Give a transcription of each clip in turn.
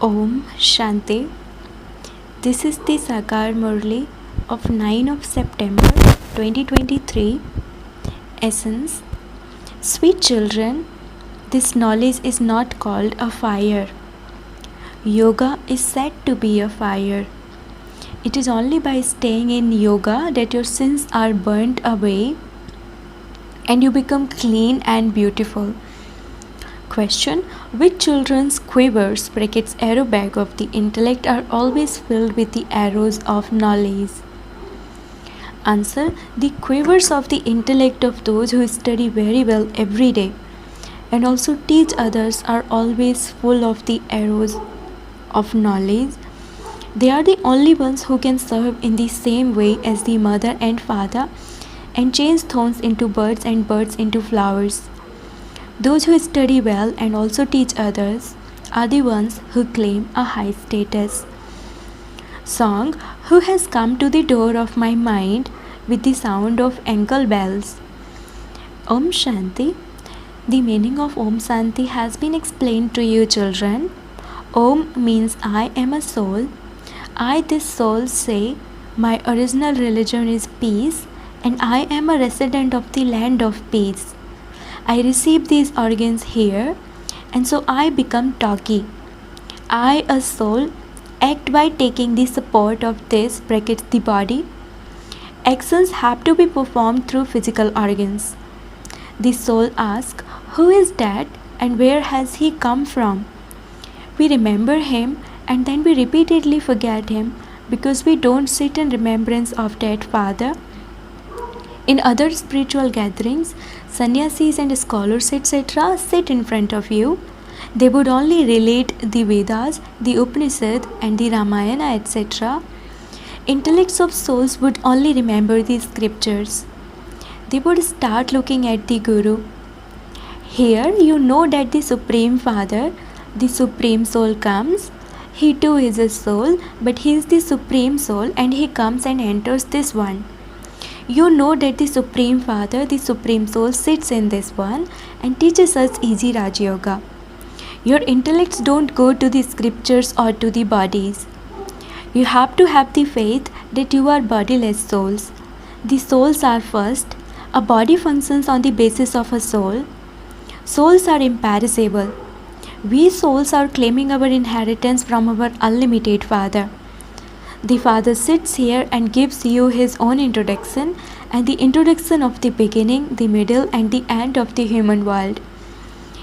Om Shanti. This is the Sakar Murli of 9 of September 2023. Essence. Sweet children, this knowledge is not called a fire. Yoga is said to be a fire. It is only by staying in yoga that your sins are burnt away and you become clean and beautiful. Question: which children's quivers (arrow bag of the intellect) are always filled with the arrows of knowledge? Answer: the quivers of the intellect of those who study very well every day and also teach others are always full of the arrows of knowledge. They are the only ones who can serve in the same way as the mother and father and change thorns into birds and birds into flowers. Those who study well and also teach others are the ones who claim a high status. Song: who has come to the door of my mind with the sound of ankle bells? Om Shanti. The meaning of Om Shanti has been explained to you, children. Om means I am a soul. I, this soul, say my original religion is peace and I am a resident of the land of peace. I receive these organs here and so I become talky. I, a soul, act by taking the support of this (the body). Actions have to be performed through physical organs. The soul asks, who is that and where has he come from? We remember him and then we repeatedly forget him because we don't sit in remembrance of that father. In other spiritual gatherings, sannyasis and scholars etc. sit in front of you. They would only relate the Vedas, the Upanishad and the Ramayana etc. Intellects of souls would only remember the scriptures. They would start looking at the Guru. Here you know that the Supreme Father, the Supreme Soul comes. He too is a soul, but he is the Supreme Soul and he comes and enters this one. You know that the Supreme Father, the Supreme Soul, sits in this one and teaches us easy Raj Yoga. Your intellects don't go to the scriptures or to the bodies. You have to have the faith that you are bodiless souls. The souls are first. A body functions on the basis of a soul. Souls are imperishable. We souls are claiming our inheritance from our unlimited Father. The Father sits here and gives you his own introduction and the introduction of the beginning, the middle and the end of the human world.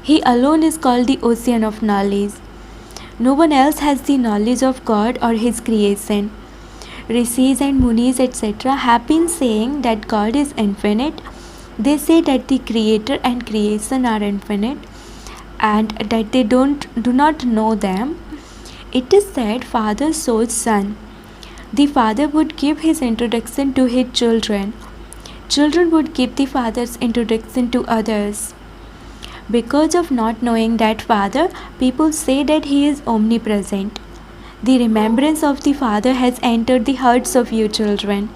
He alone is called the ocean of knowledge. No one else has the knowledge of God or his creation. Rishis and Munis etc. have been saying that God is infinite. They say that the creator and creation are infinite and that they do not know them. It is said Father shows Son. The Father would give his introduction to his children. Children would give the Father's introduction to others. Because of not knowing that Father, people say that he is omnipresent. The remembrance of the Father has entered the hearts of you children.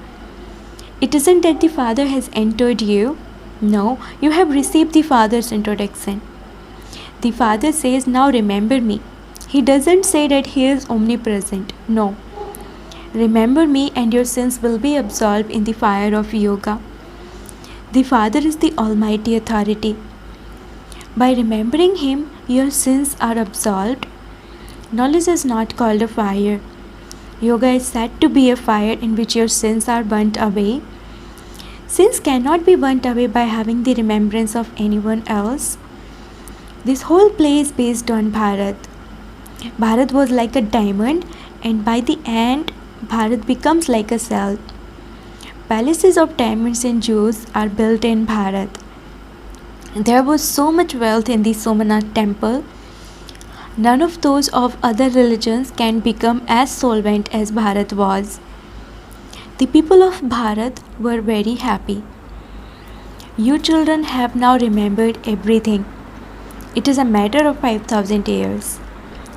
It isn't that the Father has entered you. No, you have received the Father's introduction. The Father says, now remember me. He doesn't say that he is omnipresent. No. Remember me and your sins will be absolved in the fire of yoga. The Father is the Almighty Authority. By remembering him, your sins are absolved. Knowledge is not called a fire. Yoga is said to be a fire in which your sins are burnt away. Sins cannot be burnt away by having the remembrance of anyone else. This whole play is based on Bharat. Bharat was like a diamond and by the end, Bharat becomes like a cell. Palaces of diamonds and jewels are built in Bharat. There was so much wealth in the Somanath temple. None of those of other religions can become as solvent as Bharat was. The people of Bharat were very happy. You children have now remembered everything. It is a matter of 5,000 years.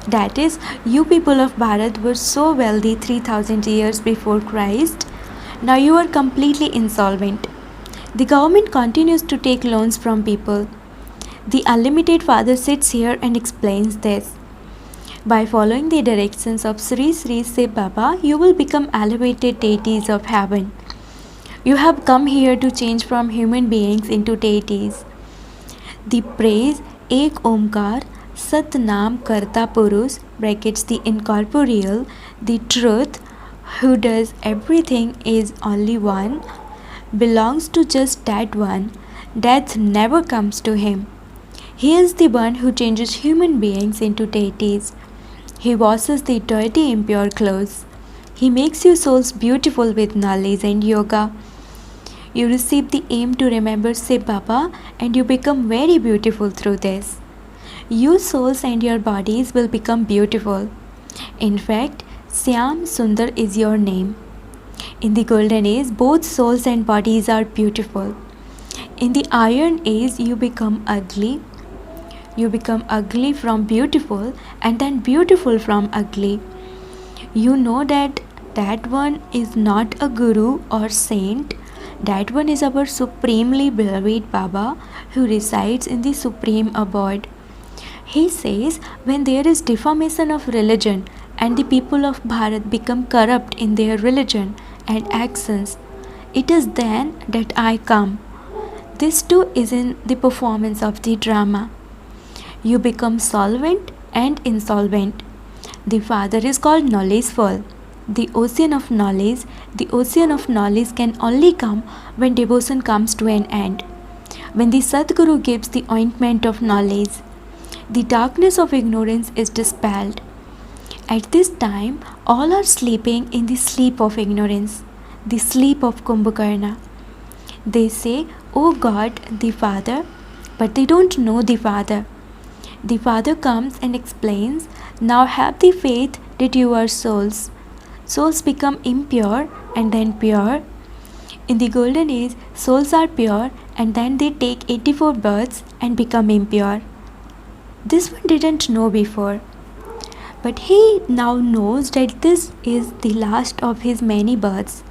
That is, you people of Bharat were so wealthy 3,000 years before Christ. Now you are completely insolvent. The government continues to take loans from people. The unlimited Father sits here and explains this. By following the directions of Sri Sri Shiv Baba, you will become elevated deities of heaven. You have come here to change from human beings into deities. The praise Ek Omkar, Sat Nam Karta Purush, brackets the incorporeal, the truth, who does everything is only one, belongs to just that one. Death never comes to him. He is the one who changes human beings into deities. He washes the dirty, impure clothes. He makes your souls beautiful with knowledge and yoga. You receive the aim to remember Shiv Baba and you become very beautiful through this. Your souls and your bodies will become beautiful. In fact, Syam Sundar is your name. In the golden age, both souls and bodies are beautiful. In the iron age, you become ugly. You become ugly from beautiful and then beautiful from ugly. You know that one is not a guru or saint. That one is our supremely beloved Baba who resides in the supreme abode. He says, when there is deformation of religion and the people of Bharat become corrupt in their religion and actions, it is then that I come. This too is in the performance of the drama. You become solvent and insolvent. The Father is called knowledgeful. The ocean of knowledge can only come when devotion comes to an end. When the Sadguru gives the ointment of knowledge, the darkness of ignorance is dispelled. At this time, all are sleeping in the sleep of ignorance, the sleep of Kumbhakarna. They say, "Oh God, the Father," but they don't know the Father. The Father comes and explains, now have the faith that you are souls. Souls become impure and then pure. In the golden age, souls are pure and then they take 84 births and become impure. This one didn't know before. But he now knows that this is the last of his many births.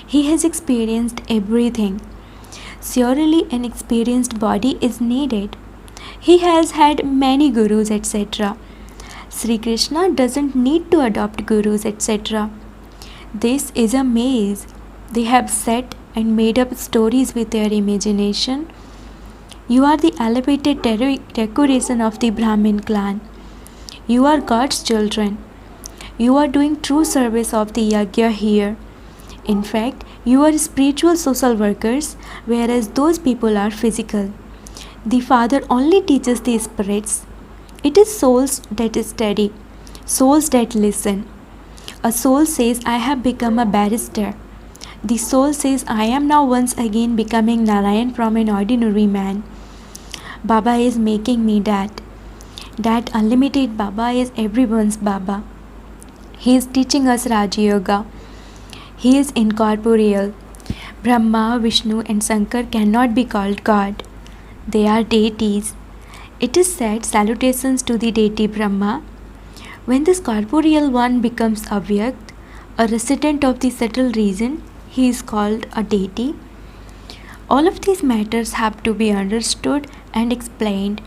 He has experienced everything. Surely an experienced body is needed. He has had many gurus, etc. Sri Krishna doesn't need to adopt gurus, etc. This is a maze. They have set and made up stories with their imagination. You are the elevated decoration of the Brahmin clan. You are God's children. You are doing true service of the yajna here. In fact, you are spiritual social workers, whereas those people are physical. The Father only teaches the spirits. It is souls that study, souls that listen. A soul says, I have become a barrister. The soul says, I am now once again becoming Narayan from an ordinary man. Baba is making me that. That unlimited Baba is everyone's Baba. He is teaching us Raja Yoga. He is incorporeal. Brahma, Vishnu and Shankar cannot be called God. They are deities. It is said, salutations to the deity Brahma. When this corporeal one becomes Avyakt, a resident of the subtle region, he is called a deity. All of these matters have to be understood and explained.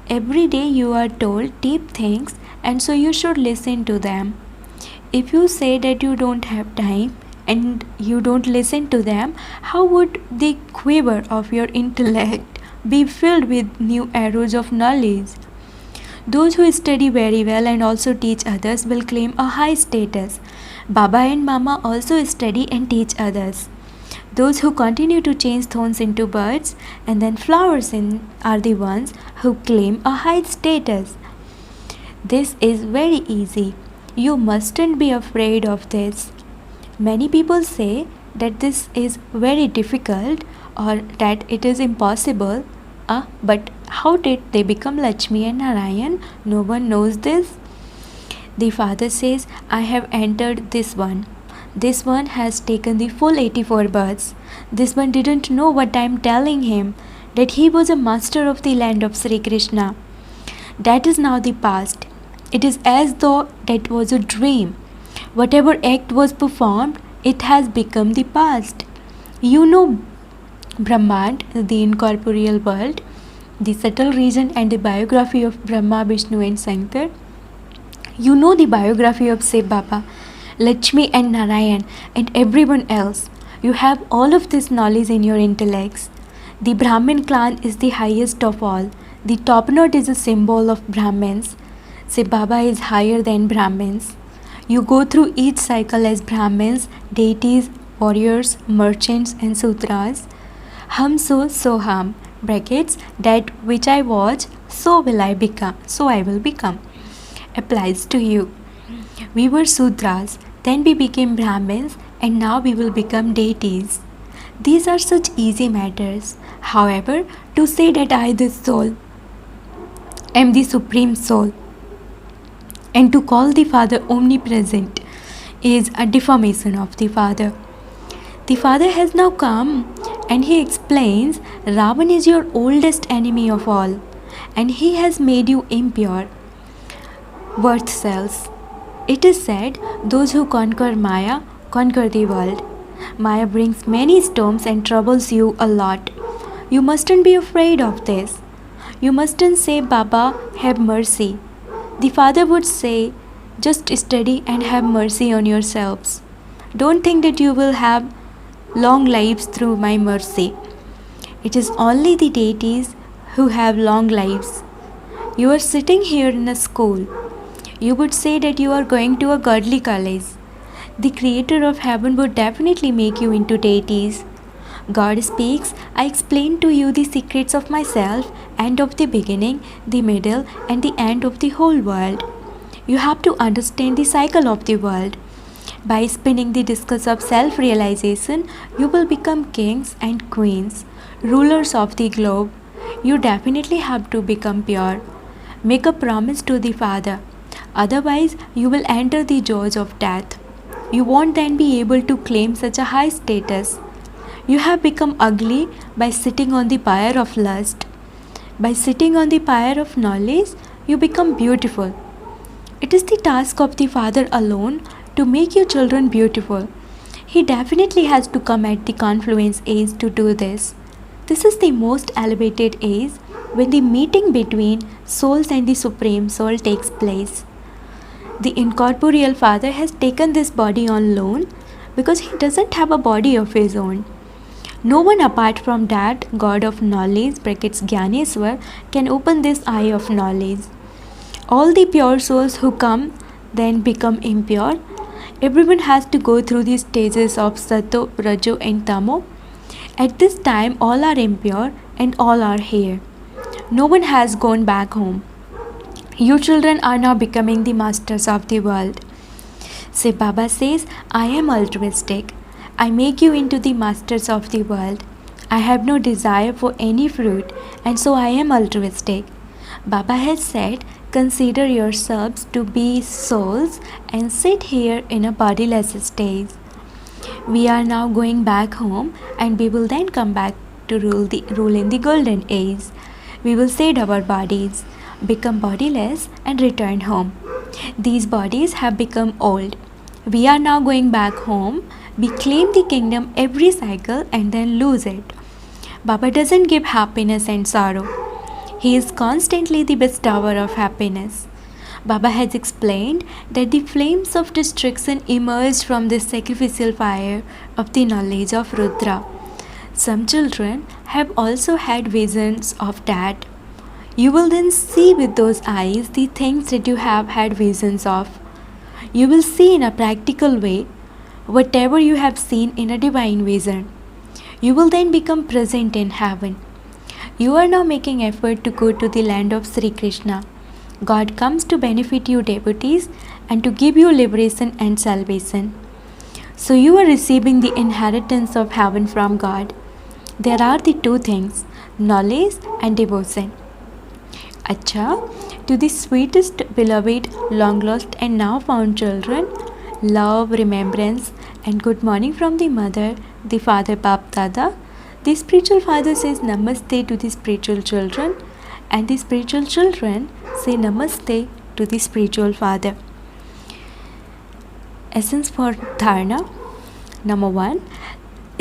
Every day you are told deep things and so you should listen to them. If you say that you don't have time and you don't listen to them, how would the quiver of your intellect be filled with new arrows of knowledge? Those who study very well and also teach others will claim a high status. Baba and Mama also study and teach others. Those who continue to change thorns into birds and then flowers are the ones who claim a high status. This is very easy. You mustn't be afraid of this. Many people say that this is very difficult or that it is impossible. But how did they become Lakshmi and Narayan? No one knows this. The Father says, I have entered this one. This one has taken the full 84 births. This one didn't know what I am telling him, that he was a master of the land of Sri Krishna. That is now the past. It is as though that was a dream. Whatever act was performed, it has become the past. You know Brahmand, the incorporeal world, the subtle region and the biography of Brahma, Vishnu and Shankar. You know the biography of Sai Baba, Lakshmi and Narayan and everyone else. You have all of this knowledge in your intellects. The Brahmin clan is the highest of all. The top knot is a symbol of Brahmins. Sai Baba is higher than Brahmins. You go through each cycle as Brahmins, deities, warriors, merchants and sutras. Hum so hum, brackets, that which I watch, so I will become, applies to you. We were Sudras, then we became Brahmins, and now we will become deities. These are such easy matters. However, to say that I, the soul, am the supreme soul, and to call the Father omnipresent is a deformation of the Father. The Father has now come and he explains Ravan is your oldest enemy of all, and he has made you impure. Worth cells. It is said, those who conquer Maya conquer the world. Maya brings many storms and troubles you a lot. You mustn't be afraid of this. You mustn't say, Baba, have mercy. The Father would say, just study and have mercy on yourselves. Don't think that you will have long lives through my mercy. It is only the deities who have long lives. You are sitting here in a school. You would say that you are going to a godly college. The Creator of heaven would definitely make you into deities. God speaks, I explain to you the secrets of myself and of the beginning, the middle, and the end of the whole world. You have to understand the cycle of the world. By spinning the discus of self-realization, you will become kings and queens, rulers of the globe. You definitely have to become pure. Make a promise to the Father. Otherwise, you will enter the jaws of death. You won't then be able to claim such a high status. You have become ugly by sitting on the pyre of lust. By sitting on the pyre of knowledge, you become beautiful. It is the task of the Father alone to make your children beautiful. He definitely has to come at the confluence age to do this. This is the most elevated age when the meeting between souls and the Supreme Soul takes place. The incorporeal Father has taken this body on loan because he doesn't have a body of his own. No one apart from that God of knowledge, brackets Gyaneswar, can open this eye of knowledge. All the pure souls who come then become impure. Everyone has to go through the stages of Sato, Rajo and Tamo. At this time all are impure and all are here. No one has gone back home. You children are now becoming the masters of the world. Sai Baba says, I am altruistic. I make you into the masters of the world. I have no desire for any fruit, and so I am altruistic. Baba has said, consider yourselves to be souls and sit here in a bodiless stage. We are now going back home and we will then come back to rule in the golden age. We will shed our bodies, become bodiless and return home. These bodies have become old. We are now going back home. We claim the kingdom every cycle and then lose it. Baba doesn't give happiness and sorrow. He is constantly the bestower of happiness. Baba has explained that the flames of destruction emerged from the sacrificial fire of the knowledge of Rudra. Some children have also had visions of that. You will then see with those eyes the things that you have had visions of. You will see in a practical way whatever you have seen in a divine vision. You will then become present in heaven. You are now making effort to go to the land of Sri Krishna. God comes to benefit you devotees and to give you liberation and salvation. So you are receiving the inheritance of heaven from God. There are the two things, knowledge and devotion. Acha, to the sweetest, beloved, long lost and now found children, love, remembrance and good morning from the mother, the father Bap Dada. The spiritual father says namaste to the spiritual children and the spiritual children say namaste to the spiritual father. Essence for dharana. Number 1.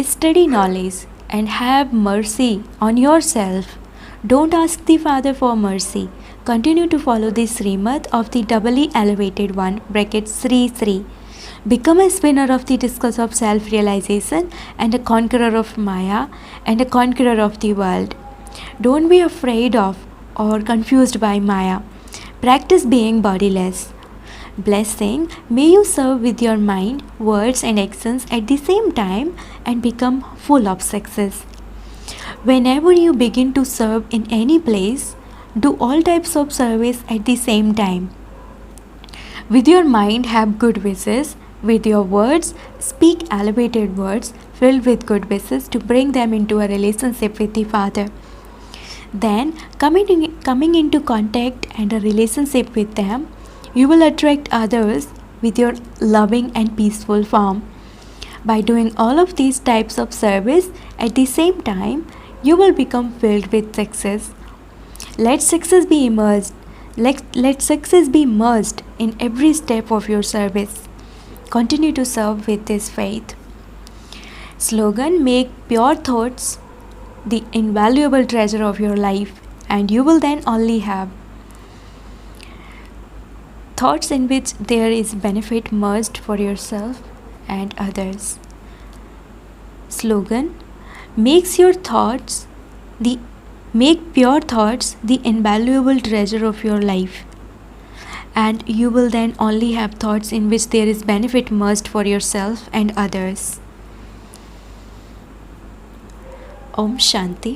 Study knowledge and have mercy on yourself. Don't ask the Father for mercy. Continue to follow the Srimad of the doubly elevated one, bracket Sri Sri. Become a spinner of the discus of self-realization and a conqueror of Maya and a conqueror of the world. Don't be afraid of or confused by Maya. Practice being bodiless. Blessing, may you serve with your mind, words and actions at the same time and become full of success. Whenever you begin to serve in any place, do all types of service at the same time. With your mind, have good wishes. With your words, speak elevated words filled with good wishes to bring them into a relationship with the Father. Then, coming into contact and a relationship with them, you will attract others with your loving and peaceful form. By doing all of these types of service at the same time, you will become filled with success. Let success be immersed. Let success be immersed in every step of your service. Continue to serve with this faith. Slogan: make pure thoughts the invaluable treasure of your life, and you will then only have thoughts in which there is benefit merged for yourself and others. Slogan: make pure thoughts the invaluable treasure of your life, and you will then only have thoughts in which there is benefit merged for yourself and others. Om Shanti.